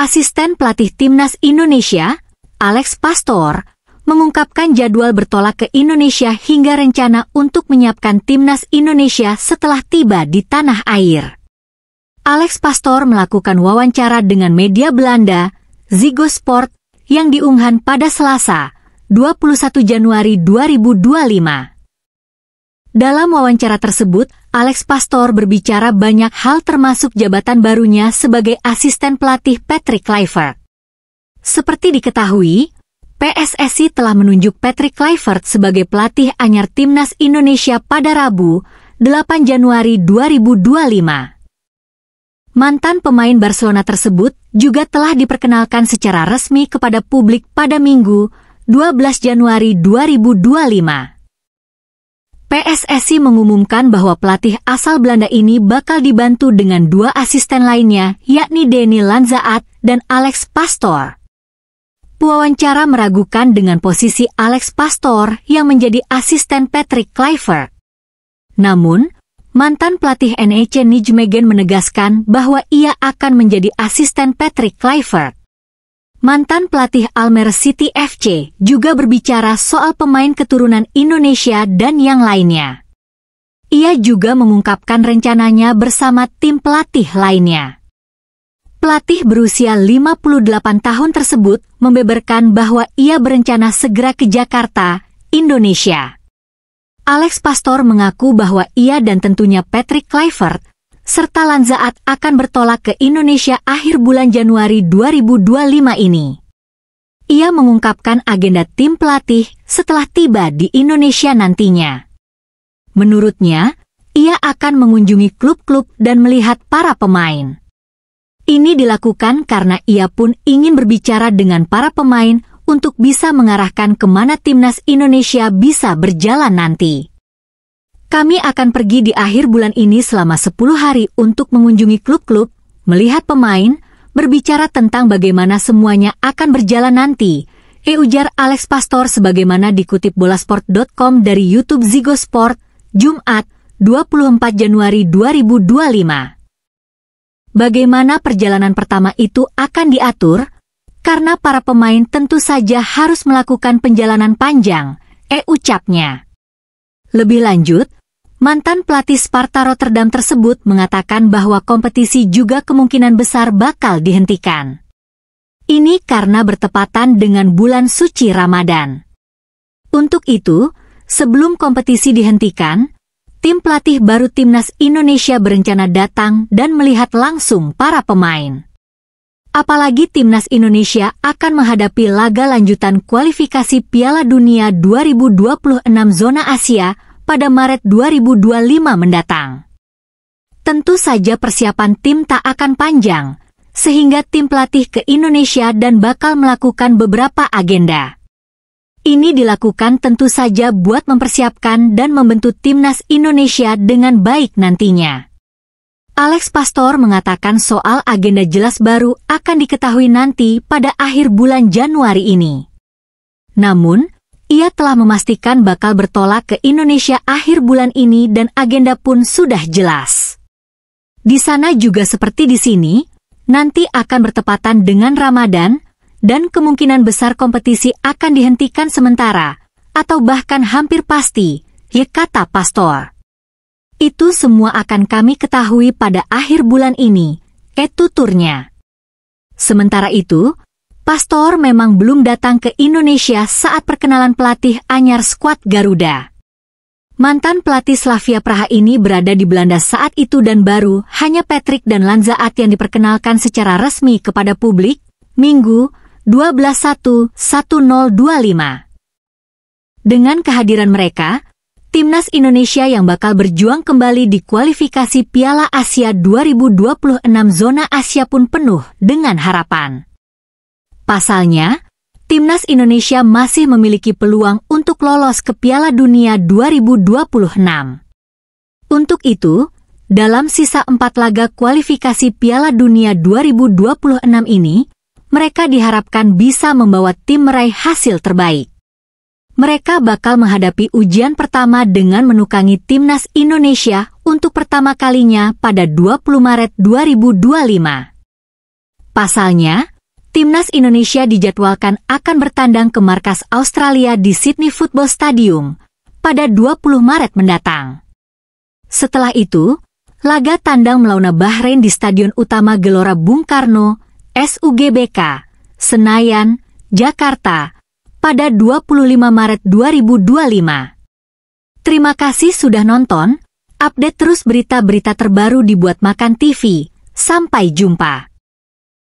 Asisten pelatih Timnas Indonesia, Alex Pastor, mengungkapkan jadwal bertolak ke Indonesia hingga rencana untuk menyiapkan Timnas Indonesia setelah tiba di tanah air. Alex Pastor melakukan wawancara dengan media Belanda, Ziggo Sport, yang diunggah pada Selasa, 21 Januari 2025. Dalam wawancara tersebut, Alex Pastor berbicara banyak hal termasuk jabatan barunya sebagai asisten pelatih Patrick Kluivert. Seperti diketahui, PSSI telah menunjuk Patrick Kluivert sebagai pelatih anyar Timnas Indonesia pada Rabu, 8 Januari 2025. Mantan pemain Barcelona tersebut juga telah diperkenalkan secara resmi kepada publik pada Minggu, 12 Januari 2025. PSSI mengumumkan bahwa pelatih asal Belanda ini bakal dibantu dengan dua asisten lainnya, yakni Denny Lanzaat dan Alex Pastor. Pewawancara meragukan dengan posisi Alex Pastor yang menjadi asisten Patrick Kluivert. Namun, mantan pelatih NEC Nijmegen menegaskan bahwa ia akan menjadi asisten Patrick Kluivert. Mantan pelatih Almere City FC juga berbicara soal pemain keturunan Indonesia dan yang lainnya. Ia juga mengungkapkan rencananya bersama tim pelatih lainnya. Pelatih berusia 58 tahun tersebut membeberkan bahwa ia berencana segera ke Jakarta, Indonesia. Alex Pastor mengaku bahwa ia dan tentunya Patrick Kluivert serta Lanzaat akan bertolak ke Indonesia akhir bulan Januari 2025 ini. Ia mengungkapkan agenda tim pelatih setelah tiba di Indonesia nantinya. Menurutnya, ia akan mengunjungi klub-klub dan melihat para pemain. Ini dilakukan karena ia pun ingin berbicara dengan para pemain untuk bisa mengarahkan kemana Timnas Indonesia bisa berjalan nanti. Kami akan pergi di akhir bulan ini selama 10 hari untuk mengunjungi klub-klub, melihat pemain, berbicara tentang bagaimana semuanya akan berjalan nanti, ujar Alex Pastor sebagaimana dikutip bolasport.com dari YouTube Ziggo Sport, Jumat, 24 Januari 2025. Bagaimana perjalanan pertama itu akan diatur? Karena para pemain tentu saja harus melakukan perjalanan panjang, ucapnya. Lebih lanjut, mantan pelatih Sparta Rotterdam tersebut mengatakan bahwa kompetisi juga kemungkinan besar bakal dihentikan. Ini karena bertepatan dengan bulan suci Ramadan. Untuk itu, sebelum kompetisi dihentikan, tim pelatih baru Timnas Indonesia berencana datang dan melihat langsung para pemain. Apalagi Timnas Indonesia akan menghadapi laga lanjutan kualifikasi Piala Dunia 2026 zona Asia pada Maret 2025 mendatang. Tentu saja persiapan tim tak akan panjang, sehingga tim pelatih ke Indonesia dan bakal melakukan beberapa agenda. Ini dilakukan tentu saja buat mempersiapkan dan membentuk Timnas Indonesia dengan baik nantinya. Alex Pastor mengatakan soal agenda jelas baru akan diketahui nanti pada akhir bulan Januari ini. Namun, ia telah memastikan bakal bertolak ke Indonesia akhir bulan ini dan agenda pun sudah jelas. Di sana juga seperti di sini, nanti akan bertepatan dengan Ramadan, dan kemungkinan besar kompetisi akan dihentikan sementara, atau bahkan hampir pasti, kata Pastor. Itu semua akan kami ketahui pada akhir bulan ini, tuturnya. Sementara itu, Pastor memang belum datang ke Indonesia saat perkenalan pelatih anyar skuad Garuda. Mantan pelatih Slavia Praha ini berada di Belanda saat itu dan baru hanya Patrick dan Lanzaat yang diperkenalkan secara resmi kepada publik, Minggu, 12/1/1025. Dengan kehadiran mereka, Timnas Indonesia yang bakal berjuang kembali di kualifikasi Piala Asia 2026 zona Asia pun penuh dengan harapan. Pasalnya, Timnas Indonesia masih memiliki peluang untuk lolos ke Piala Dunia 2026. Untuk itu, dalam sisa 4 laga kualifikasi Piala Dunia 2026 ini, mereka diharapkan bisa membawa tim meraih hasil terbaik. Mereka bakal menghadapi ujian pertama dengan menukangi Timnas Indonesia untuk pertama kalinya pada 20 Maret 2025. Pasalnya, Timnas Indonesia dijadwalkan akan bertandang ke markas Australia di Sydney Football Stadium pada 20 Maret mendatang. Setelah itu, laga tandang melawan Bahrain di Stadion Utama Gelora Bung Karno, SUGBK, Senayan, Jakarta, pada 25 Maret 2025. Terima kasih sudah nonton, update terus berita-berita terbaru dibuat Makan TV. Sampai jumpa.